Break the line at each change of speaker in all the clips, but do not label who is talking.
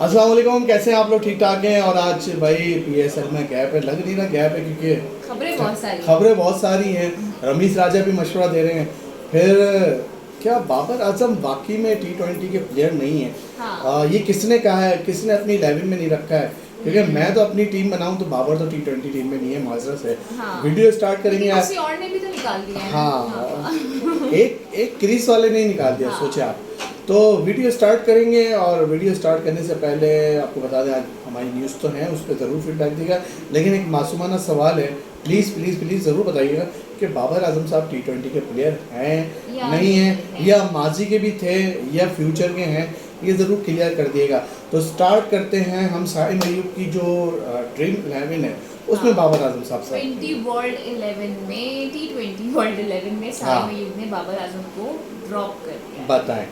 अस्सलाम वालेकुम, कैसे हैं आप लोग? ठीक ठाक हैं। और आज भाई पीएसएल में गैप है, लग नहीं रहा गैप है क्योंकि खबरें बहुत सारी हैं। रमीज राजा भी मशवरा दे रहे हैं। फिर क्या बाबर आजम वाकई में T20 के प्लेयर नहीं है?
हाँ।
ये किसने कहा है? किसने अपनी 11 में नहीं रखा है? क्योंकि मैं तो अपनी टीम बनाऊं तो बाबर तो T20 टीम में नहीं है, माजरत है।
हाँ।
वीडियो स्टार्ट करेंगे
लेकिन
आप।
किसी और ने भी तो निकाल दिया है।
हाँ, एक क्रीज वाले ने ही निकाल दिया।
हाँ।
सोचे आप। तो वीडियो स्टार्ट करेंगे और वीडियो स्टार्ट करने से पहले आपको बता दें आज हमारी न्यूज़ तो है, उस पर ज़रूर फीडबैक देगा। लेकिन एक मासूमाना सवाल है, प्लीज़ प्लीज़ प्लीज़ ज़रूर बताइएगा कि बाबर आजम साहब T20 के प्लेयर हैं
या
नहीं हैं, या माजी के भी थे या फ्यूचर के हैं, ये ज़रूर क्लियर कर दिएगा। तो स्टार्ट करते हैं हम साइम अय्यूब की जो ड्रीम 11 है उसमें।
हाँ।
बाबर आजम साहब
20 वर्ल्ड 11 में T20 वर्ल्ड 11 में
हाँ।
साइम अय्यूब ने बाबर आजम को ड्रॉप कर दिया।
बताएं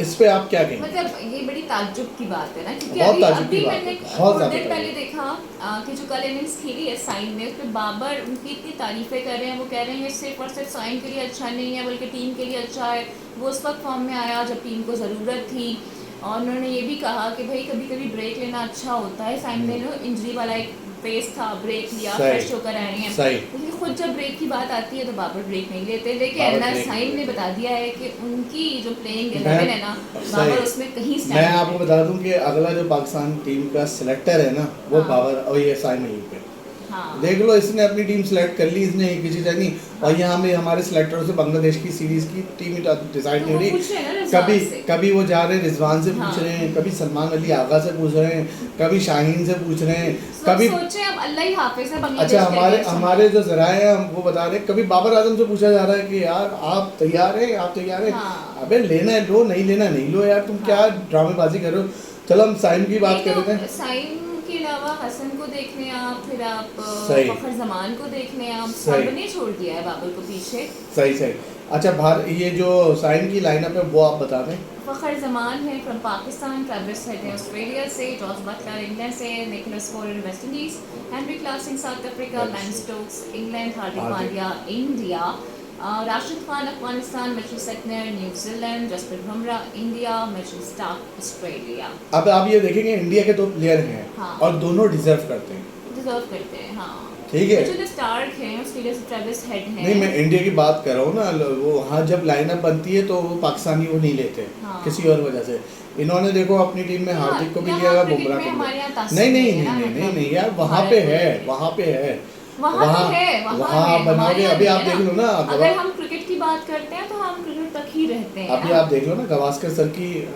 इस पे आप क्या कहेंगे?
मतलब ये बड़ी ताज्जुब की बात है ना, क्योंकि
बहुत
अभी
ताज्जुब की
अभी
बात
मैंने
है, बहुत
थोड़ी
ज़्यादा
देर पहले
ताज्जुब।
देखा कि जो कल इनिंग्स खेली है साइन ने, उसमें बाबर उनकी इतनी तारीफें कर रहे हैं। वो कह रहे हैं ये सिर्फ और सिर्फ साइन के लिए अच्छा नहीं है बल्कि टीम के लिए अच्छा है। वो उस वक्त फॉर्म में आया जब टीम को ज़रूरत थी। और उन्होंने ये भी कहा कि भाई कभी कभी ब्रेक लेना अच्छा होता है। साइन ने इंजरी वाला एक फेस था, ब्रेक लिया,
सही।
फ्रेश होकर आए हैं।
सही।
लेकिन खुद जब ब्रेक की बात आती है तो बाबर ब्रेक नहीं लेते। लेकिन
बाबर
ना
ब्रेक नहीं
साइन ने
लेते।
बता दिया है कि उनकी जो प्लेइंग
मैं-
11 है ना,
सही।
बाबर उसमें कहीं
मैं
stand नहीं
आपको बता दूं कि अगला जो पाकिस्तान टीम का सिलेक्टर है ना वो
हाँ।
बाबर और ये साइम अय्यूब है।
हाँ।
देख लो, इसने अपनी टीम सेलेक्ट कर ली, इसने एक किसी नहीं। और यहाँ में हमारे सिलेक्टरों से बांग्लादेश की सीरीज की टीम डिसाइड
तो
नहीं हो
वो
रही।
पूछ रहे हैं ना रिजवान
कभी
से।
कभी वो जा रहे हैं रिजवान से पूछ
हाँ।
रहे हैं, कभी सलमान अली आगा से पूछ रहे हैं, कभी शाहीन से पूछ रहे हैं, कभी
सोचे अब अल्लाह ही हाफिज है बांग्लादेश
अच्छा
के
हमारे
against
हमारे जो जराए हैं हम वो बता रहे हैं, कभी बाबर आजम से पूछा जा रहा है कि यार आप तैयार हैं, आप तैयार हैं?
हाँ।
अबे लेना है लो, नहीं लेना नहीं लो यार, तुम क्या ड्रामेबाजी कर रहे हो? चलो हम साइम की बात कर रहे थे।
साइम के अलावा हसन को देख लें आप, फिर आप
सही।
फखर जमान को देख लें आप।
सही।
सबने छोड़ दिया है बाबर को पीछे।
सही सही। अच्छा ये जो साइम की लाइनअप है वो आप बता दें।
फखर जमान है फ्रॉम पाकिस्तान, ट्रेविस हेड है ऑस्ट्रेलिया से, जॉस बटलर इंग्लैंड से, Nicholas Pooran West Indies, Heinrich Klaasen South Africa, Ben Stokes England, Hardik Pandya India, Rashid Khan Afghanistan, Mitchell Santner New Zealand, Jasprit Bumrah India, Mitchell Starc Australia.
अब आप ये देखेंगे इंडिया के दो प्लेयर हैं।
हाँ।
और दोनों डिजर्व करते हैं,
डिजर्व करते हैं। हाँ
ठीक है।
जो स्टार्क हैं ऑस्ट्रेलिया से ट्रेविस हेड हैं।
नहीं, मैं इंडिया की बात कर रहा हूँ ना। वो हाँ, जब लाइनअप बनती है तो वो पाकिस्तानी वो नहीं लेते।
हाँ।
किसी और वजह से इन्होंने देखो अपनी टीम में
हाँ,
हार्दिक को भी
यहाँ
लिया,
क्रिकेट
बुमराह
में
को
हमारे
भी
यहाँ
लिया।
तासीर
नहीं नहीं
नहीं है
नहीं
ना,
नहीं नहीं
मतलब
नहीं यार, वहाँ
भारत
पे
में।
है, वहाँ पे है।
वहाँ तो है, वहाँ है।
बना
हमारे
के
यहाँ
अभी
नहीं
आप
है
देख
ना।
लो ना।
अगर हम क्रिकेट की बात करते हैं तो हम क्रिकेट तक ही रहते हैं
अभी
ना।
आप देख लो ना, गवास्कर सर की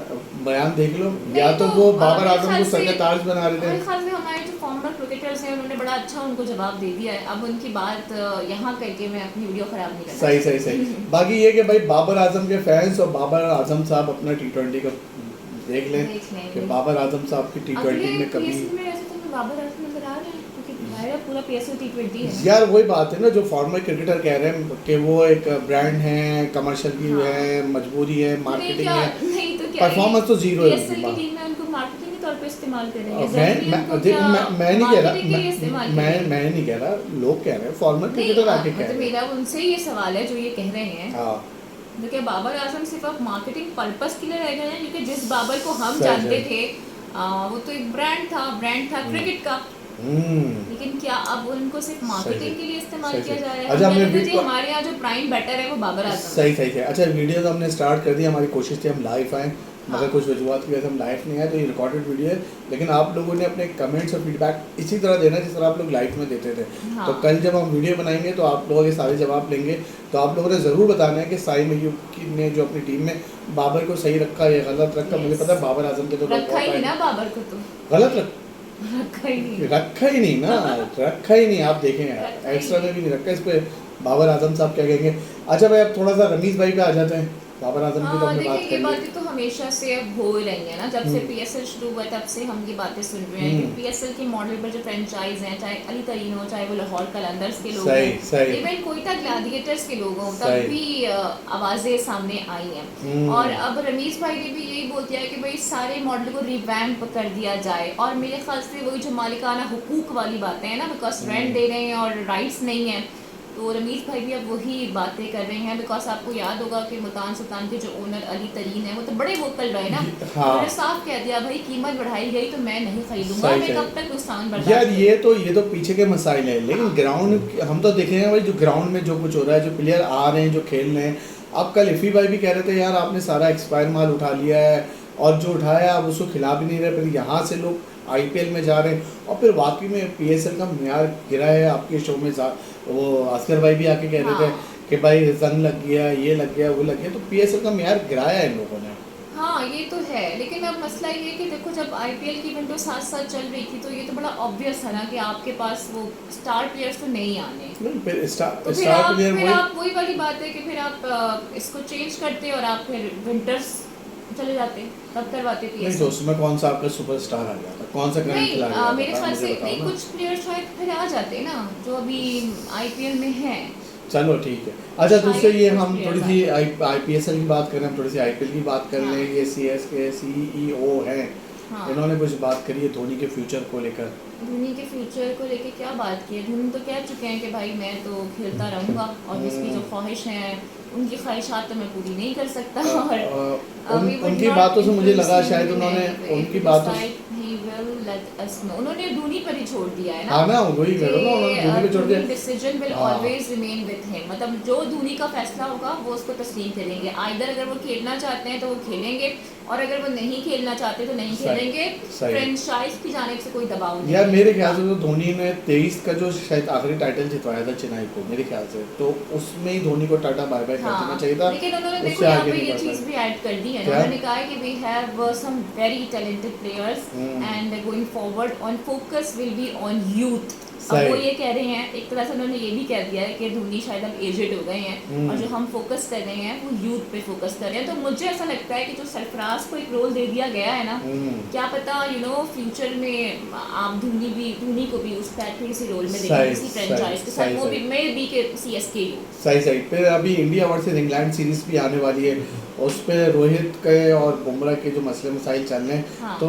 बयान देख लो।
नहीं
या तो वो बाबर
मेरे
आजम
ख्याल
को सर
से-
के ताज बना रहे
मेरे
थे।
ख्याल से हमारे जो फॉर्मर क्रिकेटर्स हैं उन्होंने बड़ा अच्छा उनको जवाब दे दिया है। अब उनकी बात यहाँ करके मैं अपनी वीडियो खराब नहीं करना।
सही सही सही। बाकी ये कि भाई बाबर आजम के फैंस और बाबर आजम साहब अपना T20 का देख लें कि बाबर आजम साहब की T20 में कभी
में ऐसे तो बाबर आजम नजर आ रहे हैं क्योंकि हमारा पूरा PSL T20 है।
यार वही बात है ना, जो फॉर्मर क्रिकेटर कह रहे हैं कि वो एक ब्रांड है, कमर्शियल भी
हाँ।
है, मजबूरी है, मार्केटिंग है,
नहीं तो क्या
परफॉर्मेंस तो जीरो है
PSL
उनकी।
की टीम में उनको मार्केटिंग के तौर पे इस्तेमाल करेंगे।
मैं
ज़रूरी
मैं
उनको
देख,
क्या
मैं नहीं कह
marketing के लिए
रहा,
इस्तेमाल
मैं
करेंगे?
मैं नहीं कह रहा, लोग कह रहे हैं, फॉर्मर
नहीं,
क्रिकेटर आके कह
मतलब
रहे हैं।
मेरा उनसे ये सवाल है जो ये कह रहे हैं।
हाँ
तो क्या बाबर आजम सिर्फ अब मार्केटिंग पर्पस के लिए रह गए हैं? क्योंकि जिस बाबर को हम
सही,
जानते
सही।
थे वो तो एक ब्रांड था क्रिकेट का। लेकिन क्या अब उनको सिर्फ मार्केटिंग के लिए इस्तेमाल
सही,
किया
सही।
जा रहा है?
अच्छा, हमने
मुझे लगता है
वीडियो-
हमारे यहाँ जो प्राइम बैटर है वो बाबर आजम है।
सही सही सही। अच्छा, वीडियो तो हमने स्टार्ट कर दी, हमारी कोशिश थी हम लाइव आएँ, मगर
हाँ।
कुछ वजूहत की वजह से हम लाइव नहीं आए, तो ये रिकॉर्डेड वीडियो है। लेकिन आप लोगों ने अपने कमेंट्स और फीडबैक इसी तरह देना जिस तरह आप लोग लाइव में देते थे।
हाँ।
तो कल जब हम वीडियो बनाएंगे तो आप लोगों के सारे जवाब लेंगे। तो आप लोगों ने ज़रूर बताना है कि साइम अय्यूब ने जो अपनी टीम में बाबर को सही रखा या गलत रखा। मुझे पता है बाबर आजम के तो
रखा ही नहीं ना बाबर को तो।
गलत
रखा ही नहीं।
रखा ही नहीं ना, रखा ही नहीं। आप देखें
रखा
यार,
ही
एक्स्ट्रा में
नहीं।
भी नहीं रखा। इस पे बाबर आजम साहब क्या कहेंगे? अच्छा भाई, अब थोड़ा सा रमीज भाई पे आ जाते हैं। बाबर आजम की तो हमने बात
देखिए ये
कर ली।
बातें तो हमेशा से अब हो ही रही है ना। जब से PSL शुरू हुआ तब से हम ये बातें सुन रहे हैं कि PSL के मॉडल पर जो फ्रेंचाइज हैं, चाहे अली तरीन हो, चाहे वो लाहौर कलंदर्स के लोग
सही,
हों,
सही।
इवन कोयटा ग्लैडिएटर्स के लोग हों,
सही।
तब भी आवाज़ें सामने आई हैं। और अब रमीज भाई ने भी यही बोल दिया है कि भाई सारे मॉडल को रिवैम्प कर दिया जाए। और मेरे ख्याल से वही जो मालिकाना हुकूक वाली बातें हैं ना, बिकॉज रेंट दे रहे हैं और राइट्स नहीं है, तो रमीज भाई भी अब वही बातें कर रहे हैं, बिकॉज आपको याद होगा कि मुल्तान सुल्तान के जो ओनर अली तरीन है वो तो बड़े वोकल रहे ना।
हाँ।
उन्होंने साफ कह दिया भाई कीमत बढ़ाई गई तो मैं नहीं खरीदूंगा, मैं कब तक नुकसान बर्दाश्त
यार ये तो पीछे के मसाइल है, लेकिन ग्राउंड हम तो देख रहे हैं भाई, जो ग्राउंड में जो कुछ हो रहा है, जो प्लेयर आ रहे हैं, जो खेल रहे हैं। अब कल इफ़ी भाई भी कह रहे थे यार आपने सारा एक्सपायर माल उठा लिया है, और जो उठाया आप उसको खिला भी नहीं रहे, फिर यहाँ से लोग आईपीएल में जा रहे हैं, और फिर वाकई में पीएसएल का म्यार गिरा है। आपके शो में वो असगर भाई भी आके कह रहे थे कि भाई जंग लग गया, ये लग गया, वो लग गया, तो पीएसएल का म्यार गिराया है इन लोगों ने।
हाँ ये तो है, लेकिन अब मसला ये है कि देखो जब आईपीएल की विंडो साथ साथ चल रही थी तो ये तो बड़ा ऑब्वियस है ना कि आपके पास वो स्टार प्लेयर्स तो नहीं आने।
नहीं, फिर
तो फिर आप वही वाली बात है कि फिर आप इसको चेंज करते और आप फिर विंटर्स चले जाते, तब करवाते थे।
नहीं तो उसमें कौन सा आपका सुपरस्टार आ गया था, कौन सा करंट खिलाड़ी आ गया था?
मेरे ख्याल से नहीं,
ना।
कुछ प्लेयर शायद फिर आ जाते ना जो अभी आईपीएल में हैं।
चलो ठीक है। अच्छा दूसरे ये हम थोड़ी सी आईपीएल की बात करें, हम थोड़ी सी आईपीएल की बात कर लें। ये सीएसके सीईओ हैं, इन्होंने कुछ बात करी है धोनी के फ्यूचर को लेकर।
धोनी के फ्यूचर को लेके क्या बात की है? धोनी तो कह चुके हैं कि भाई मैं तो खेलता रहूँगा और उसकी जो ख्वाहिश हैं उनकी ख्वाहिशात तो मैं पूरी नहीं कर सकता। और
उनकी बातों से मुझे लगा शायद उन्होंने उनकी बातों
उन्होंने धोनी पर ही छोड़ दिया है ना।
हाँ ना, वही कह रहा हूँ, उन्होंने धोनी पे छोड़ दिया।
Decision will always remain with him, मतलब जो धोनी का फैसला होगा वो उसको तस्लीम करेंगे। आइदर अगर वो खेलना चाहते हैं तो वो खेलेंगे, और अगर वो नहीं खेलना चाहते तो नहीं खेलेंगे। फ्रेंचाइज की जानिब से कोई दबाव नहीं।
यार मेरे ख्याल से तो धोनी ने 23 का जो शायद आखिरी टाइटल जितवाया था चेन्नई को, मेरे ख्याल से तो उसमें ही धोनी को टाटा बाय बाय कर देना चाहिए था।
लेकिन उन्होंने देखो यहाँ पे ये चीज भी ऐड कर दी है ना, उन्होंने कहा है कि we have some very talented players and going forward on focus will be on youth. अब वो ये कह रहे हैं, एक तरह से उन्होंने ये भी कह दिया है कि धोनी शायद अब एजेड हो गए हैं और जो हम फोकस कर रहे हैं वो यूथ पे फोकस कर रहे हैं। तो मुझे ऐसा लगता है कि जो सरफराज को एक रोल दे दिया गया है ना, क्या पता फ्यूचर में आप धोनी को भी उस कैटेगरी रोल में देखें किसी फ्रेंचाइज के साथ, वो भी मे बी के सीएसके।
सही। फिर अभी इंडिया वर्सेस इंग्लैंड सीरीज भी आने वाली है, उस पर रोहित के और बुमराह के जो मसले मसाइल चल रहे हैं, तो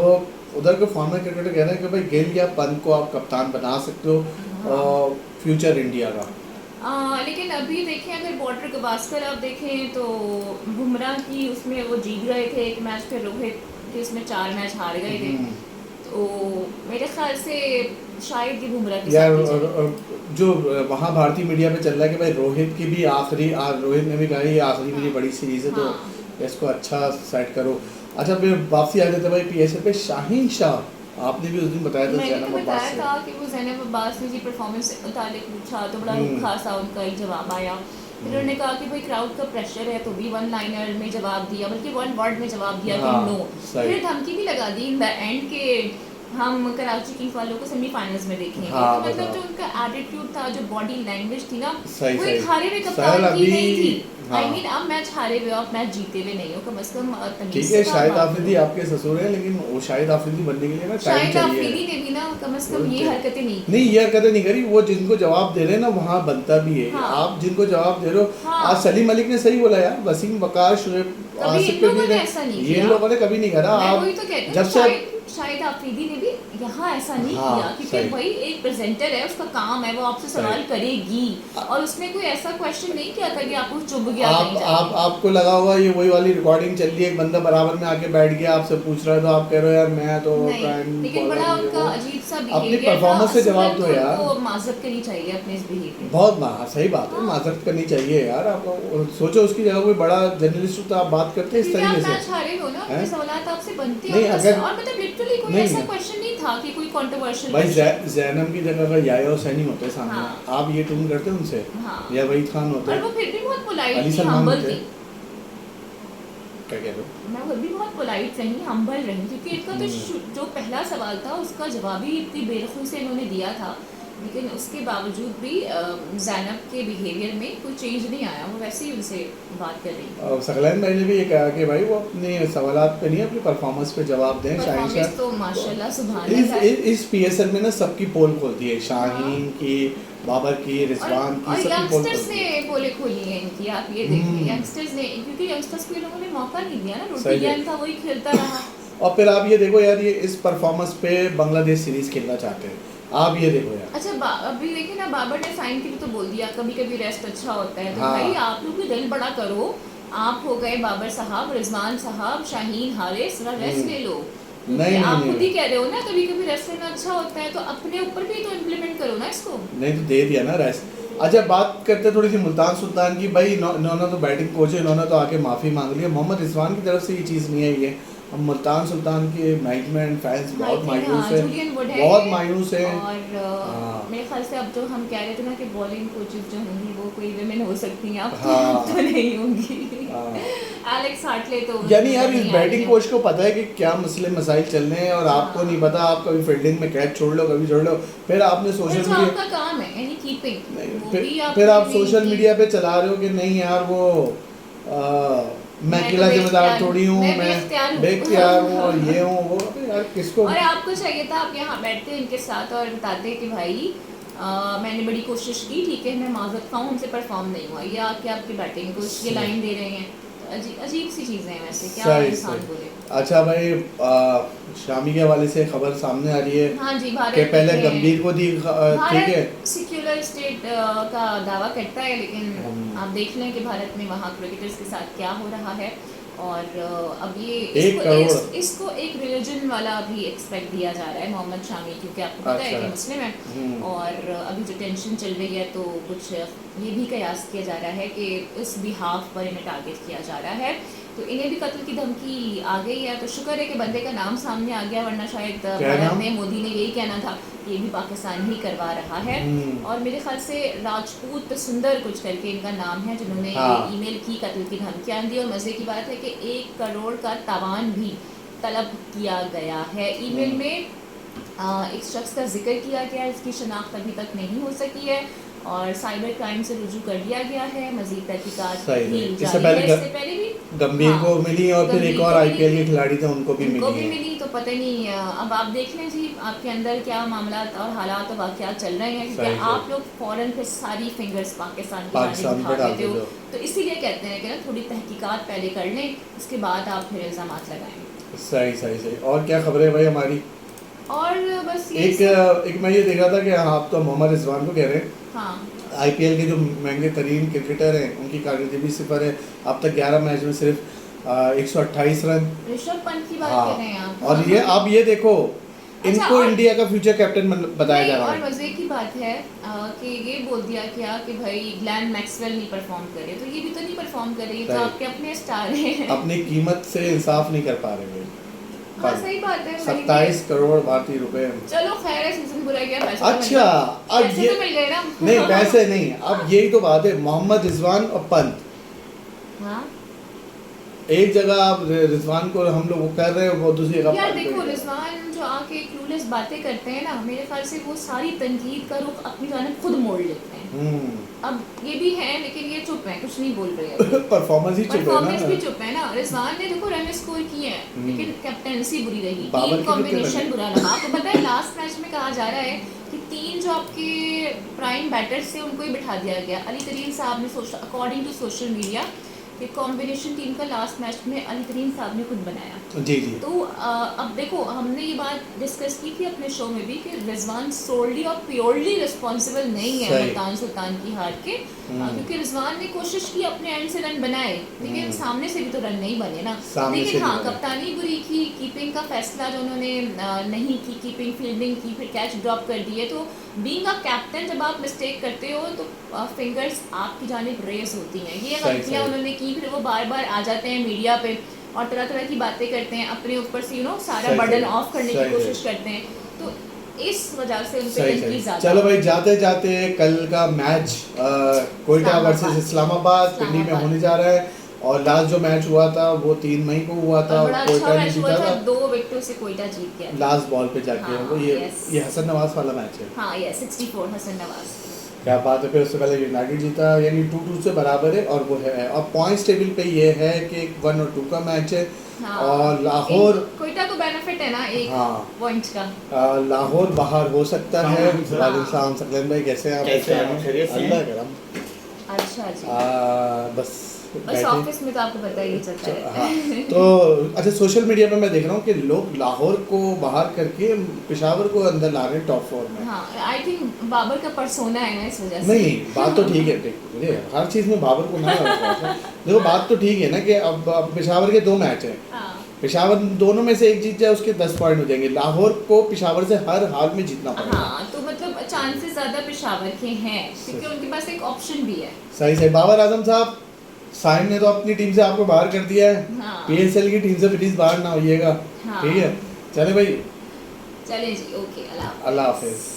उधर के फॉर्मर क्रिकेटर कह रहे हैं कि भाई गेल या पंत को आप कप्तान बना सकते हो फ्यूचर इंडिया का।
लेकिन अभी देखें अगर बॉर्डर गवास्कर आप देखें तो बुमराह की उसमें वो जीत गए थे एक मैच, फिर रोहित के उसमें 4 मैच हार गए थे। तो मेरे ख्याल से शायद ये बुमराह की
यार जो वहाँ भारतीय मीडिया पे चल रहा है कि भाई रोहित की भी रोहित ने भी कहा ये आखिरी मेरी बड़ी सीरीज है, तो इसको अच्छा सेट करो। अच्छा फिर वापसी आ जाते भाई पीएसएल पे। शाहीन शाह आपने भी उस दिन बताया था ज़ैनब अब्बास से,
था कि वो ज़ैनब अब्बास ने जी परफॉर्मेंस से मुतालिक पूछा तो बड़ा रूखा सा उनका ही जवाब आया। फिर उन्होंने कहा कि भाई क्राउड का प्रेशर है, तो भी 1 लाइनर में जवाब दिया, बल्कि 1 वर्ड में जवाब दिया कि नो। फिर धमकी भी लगा दी इन द एंड के हम कराची किंग्स वालों को सेमीफाइनल्स में देखेंगे। तो मतलब जो उनका एटीट्यूड था, जो बॉडी लैंग्वेज थी ना, वो एक हारे हुए कप्तान की नहीं थी। आई मीन आप मैच हारे हुए, आप मैच जीते हुए नहीं हो, कम से कम तमीज़ से।
ठीक है, शाहिद आफरीदी आपके ससुर हैं, लेकिन वो शाहिद आफरीदी बनने के लिए ना टाइम चाहिए।
शाहिद आफरीदी ने भी ना कम से कम ये हरकतें नहीं
ये हरकतें नहीं करी। वो जिनको जवाब दे रहे हैं ना वहाँ बनता भी है। आप जिनको जवाब दे रहे हो, आज सलीम मलिक ने सही बोला यार, वसीम वकार शुएब आसिफ पे भी ये लोगों ने कभी नहीं करा। आप जब से
शाहिद आफरीदी ने भी यहाँ ऐसा नहीं किया, क्योंकि भाई एक प्रेजेंटर है, उसका काम है, वो आपसे सवाल करेगी, और उसने कोई ऐसा क्वेश्चन नहीं किया था कि आपको चुभ गया।
आपको लगा होगा ये वही वाली रिकॉर्डिंग चल रही है, एक बंदा बराबर में आके बैठ गया, आपसे पूछ रहा है, तो आप कह रहे हो यार मैं तो
लेकिन बड़ा उनका अजीब सा
अपनी परफॉर्मेंस से जवाब दो यार।
माजरत करनी चाहिए अपने इस बिहेवियर।
बहुत सही बात है, माजरत करनी चाहिए यार। आप सोचो उसकी जगह कोई बड़ा जर्नलिस्ट तो आप बात करते हैं इस तरीके से।
मैच हारे हो ना, सवाल आपसे बनते
हैं, और
मतलब लिटरली कोई ऐसा क्वेश्चन नहीं था कि कोई कंट्रोवर्शियल।
भाई ज़ैनब की जगह अगर याया हुसैनी होते सामने, आप ये ट्यून करते उनसे, या वहीद खान होते,
और वो फिर भी बहुत पोलाइट थी, हम्बल थी।
क्या कह रहे हो?
मैं वो भी बहुत पोलाइट रही, हम्बल रही, क्योंकि इनका तो जो पहला सवाल था उसका जवाब ही इतनी बेरखुई से इन्होंने दिया था, लेकिन उसके बावजूद भी ज़ैनब के बिहेवियर में कोई चेंज नहीं आया, वो वैसे ही उनसे बात कर रही।
सकलैन भाई ने भी ये कहा कि भाई वो अपने सवालात पे नहीं, अपनी परफॉर्मेंस पे जवाब दें।
शाहीन तो माशाल्लाह सुभान अल्लाह
इस पीएसएल में ना सबकी पोल खोलती है, शाहीन की, बाबर की, रिजवान की, सबकी पोल
यंगस्टर्स ने पोले खोली है इनकी। आप ये देखिए यंगस्टर्स ने, क्योंकि यंगस्टर्स को लोगों ने मौका नहीं दिया ना, रूटीन था वही खेलता रहा।
और फिर आप ये देखो यार, ये इस परफॉर्मेंस पे बांग्लादेश सीरीज खेलना चाहते हैं, आप ये देखो यार।
अच्छा अभी देखिए ना, बाबर ने साइन के लिए तो बोल दिया कभी कभी रेस्ट अच्छा होता है, तो
हाँ।
भाई आप लोग भी दिल बड़ा करो। आप हो गए बाबर साहब, रिजवान साहब, शाहीन, हारिस, रेस्ट ले लो।
नहीं
आप
नहीं
खुद ही कह रहे हो ना कभी कभी रेस्ट लेना अच्छा होता है, तो अपने ऊपर भी तो इम्प्लीमेंट करो ना इसको।
नहीं तो दे दिया ना रेस्ट। अच्छा बात करते थोड़ी सी मुल्तान सुल्तान की। भाई इन्होंने तो बैटिंग कोच है, इन्होंने तो आके माफ़ी मांग ली है। मोहम्मद रिजवान की तरफ से ये चीज़ नहीं आई है। अब मुल्तान सुल्तान के मैनेजमेंट फैंस बहुत मायूस है, बहुत मायूस है।
और मेरे ख्याल से अब जो हम कह रहे थे ना कि बॉलिंग कोचेस जो होंगी वो कोई विमेन हो सकती हैं, अब
हाँ।
तो नहीं होंगी। एलेक्स हार्टले तो
यानी यार इस बैटिंग कोच को पता है कि क्या मसले मसाइल चल रहे हैं, और आपको नहीं पता। आप कभी फील्डिंग में कैच छोड़ लो, कभी छोड़ लो, फिर आपने सोशल मीडिया,
आपका काम है यानी कीपिंग,
फिर आप सोशल मीडिया पे चला रहे हो कि नहीं यार वो मैं अकेला जिम्मेदार थोड़ी हूँ, मैं बेख्तियार हूँ और ये हूँ वो। यार किसको।
और आपको चाहिए था आप यहाँ बैठते इनके साथ और बताते कि भाई मैंने बड़ी कोशिश की, ठीक है मैं माजरत खाऊँ उनसे परफॉर्म नहीं हुआ, या कि आपकी बैटिंग को ये लाइन दे रहे हैं। अजीब सी चीज़ें हैं वैसे, क्या इंसान बोले।
अच्छा भाई शामी के हवाले से खबर सामने आ रही है।
हाँ जी, भारत
कि पहले गंभीर को दी, ठीक है
सेक्युलर स्टेट का दावा करता है, लेकिन आप देख लें कि भारत में वहाँ क्रिकेटर्स के साथ क्या हो रहा है। और अब ये इसको एक रिलीजन वाला भी एक्सपेक्ट दिया जा रहा है मोहम्मद शामी, क्योंकि आपको पता है कि मुस्लिम है। और अभी जो टेंशन चल रही है तो कुछ ये भी कयास किया जा रहा है कि इस बिहाफ पर इन्हें टारगेट किया जा रहा है, तो इन्हें भी कत्ल की धमकी आ गई है। तो शुक्र है कि बंदे का नाम सामने आ गया, वरना शायद भारत में मोदी ने यही कहना था कि ये भी पाकिस्तान ही करवा रहा है। और मेरे ख्याल से राजपूत सुंदर कुछ करके इनका नाम है, जिन्होंने ईमेल की कत्ल की धमकियाँ दी। और मज़े की बात है कि 1 करोड़ का तावान भी तलब किया गया है। ईमेल में एक शख्स का जिक्र किया गया है, इसकी शनाख्त अभी तक नहीं हो सकी है और साइबर क्राइम से रुजू कर दिया गया है। मजीद तहकीकात इससे पहले भी
गंभीर को मिली, और फिर एक और आईपीएल के खिलाड़ी थे उनको भी
मिली। तो पता नहीं, अब आप देख लें जी आपके अंदर क्या मामला और हालात और वाक़यात चल रहे हैं, क्योंकि आप लोग फ़ौरन फिर सारी फिंगर्स पाकिस्तान की जानिब उठा देते हो। तो इसीलिए कहते हैं कि ना थोड़ी तहकीकात पहले कर लें, उसके बाद आप फिर इल्ज़ामात लगाएं।
सही। और क्या खबर है भाई हमारी?
और बस
एक मैं ये देख रहा था कि आप तो मोहम्मद रिजवान को कह रहे हैं।
हाँ।
आईपीएल के जो महंगे तरीन क्रिकेटर हैं उनकी कारकर्दगी 0 है। अब तक 11 मैच में सिर्फ 128 रन।
ऋषभ पंत की बात कर रहे हैं आप।
और ये आप ये देखो, इनको इंडिया का फ्यूचर कैप्टन बताया जा रहा है।
और मजे की बात है कि ये बोल दिया क्या कि भाई ग्लैन मैक्सवेल नहीं परफॉर्म करे, तो ये भी तो नहीं परफॉर्म करे, ये तो आपके अपने स्टार हैं।
अपनी कीमत से इंसाफ नहीं कर पा रहे।
हाँ सही बात है।
27 करोड़ भारतीय रुपए।
चलो खैर है, सीजन बुरा गया, पैसे
अच्छा अब ये
तो मिल गए ना।
नहीं पैसे नहीं, अब यही तो बात है। मोहम्मद रिजवान और पंत,
हाँ
एक जगह आप रिजवान को हम लोग कर रहे हैं, वो दूसरी जगह
यार देखो रिजवान जो आके क्लूलेस बातें करते हैं ना, मेरे ख्याल से वो सारी तनकीद का रुख अपनी जानिब खुद मोड़ लेते हैं। अब ये भी है, लेकिन ये चुप है, कुछ नहीं बोल रहे हैं।
परफॉर्मेंस
भी चुप है ना। रिजवान ने देखो रन स्कोर किए हैं, लेकिन कैप्टनसी बुरी रही, टीम कॉम्बिनेशन बुरा रहा। आपको पता है लास्ट मैच में कहा जा रहा है कि 3 जो आपके प्राइम बैटर्स थे उनको ही बिठा दिया गया। अली तरीन साहब ने अकॉर्डिंग टू सोशल मीडिया कि कॉम्बिनेशन टीम का लास्ट मैच में अली तरीन साहब ने खुद बनाया।
जी।
तो अब देखो हमने ये बात डिस्कस की थी अपने शो में भी कि रिजवान सोलली और प्योरली रिस्पॉन्सिबल नहीं है मुल्तान सुल्तान की हार के, क्योंकि रिजवान ने कोशिश की अपने एंड से रन बनाए, लेकिन सामने से भी तो रन नहीं बने ना। लेकिन हाँ कप्तानी बुरी की, कीपिंग का फैसला जो उन्होंने नहीं की, कीपिंग फील्डिंग की, फिर कैच ड्रॉप कर दिए। तो बीइंग अ कैप्टन जब आप मिस्टेक करते हो तो फिंगर्स आपकी जानिब रेज होती हैं। ये गलतियाँ उन्होंने की, फिर वो बार बार आ जाते हैं मीडिया पे और तरह तरह की बातें करते हैं, अपने ऊपर से सारा बर्डन ऑफ करने की कोशिश करते हैं। तो इस वजह से उन पे तनकीद ज़्यादा।
चलो भाई जाते जाते कल का मैच कोयटा वर्सेस इस्लामाबाद पिंडी में होने जा रहा है, और लास्ट जो मैच हुआ था वो 3 मई को हुआ था,
कोयटा ने जीता था। 2 विकेटों से कोयटा जीत गया
लास्ट बॉल पे जाके। वो ये हसन नवाज वाला मैच है।
हाँ ये 64 हसन नवाज,
क्या बात है। फिर उससे पहले यूनाइटेड जीता, यानी 2-2 से बराबर है। और वो है और पॉइंट्स टेबल पे ये है कि 1 और 2 का मैच है। और लाहौर
कोयटा को बेनिफिट है ना एक पॉइंट का।
लाहौर बाहर हो सकता है। वालेकुम सकलन भाई कैसे हैं आप?
अल्लाह करम।
अच्छा जी।
बस
बस
बैठे।
ऑफिस में तो आपको पता ही चलता रहता
हाँ,
है।
तो अच्छा सोशल मीडिया पे मैं देख रहा हूँ कि लोग लाहौर को बाहर करके पेशावर को अंदर ला रहे हैं टॉप 4 में।
हाँ, आई थिंक बाबर का पर्सोना है ना इस वजह से।
नहीं बात तो ठीक है, मुझे हर चीज़ में बाबर को ना रखो। देखो बात तो ठीक है ना कि अब पेशावर के 2 मैच हैं,
हाँ,
पेशावर दोनों में से एक जीत जाए उसके 10 पॉइंट हो जाएंगे। लाहौर को पेशावर से हर हाल में जीतना पड़ेगा।
हाँ, तो मतलब चांसेस ज़्यादा पेशावर के हैं क्योंकि उनके पास एक ऑप्शन भी है।
सही सही। बाबर आजम साहब, साइम ने तो अपनी टीम से आपको बाहर कर दिया है,
हाँ।
पीएसएल की टीम से प्लीज बाहर ना होइएगा।
हाँ।
ठीक है, चले भाई,
चलें जी, ओके, अल्लाह हाफ़िज़।
अल्लाह हाफिज़।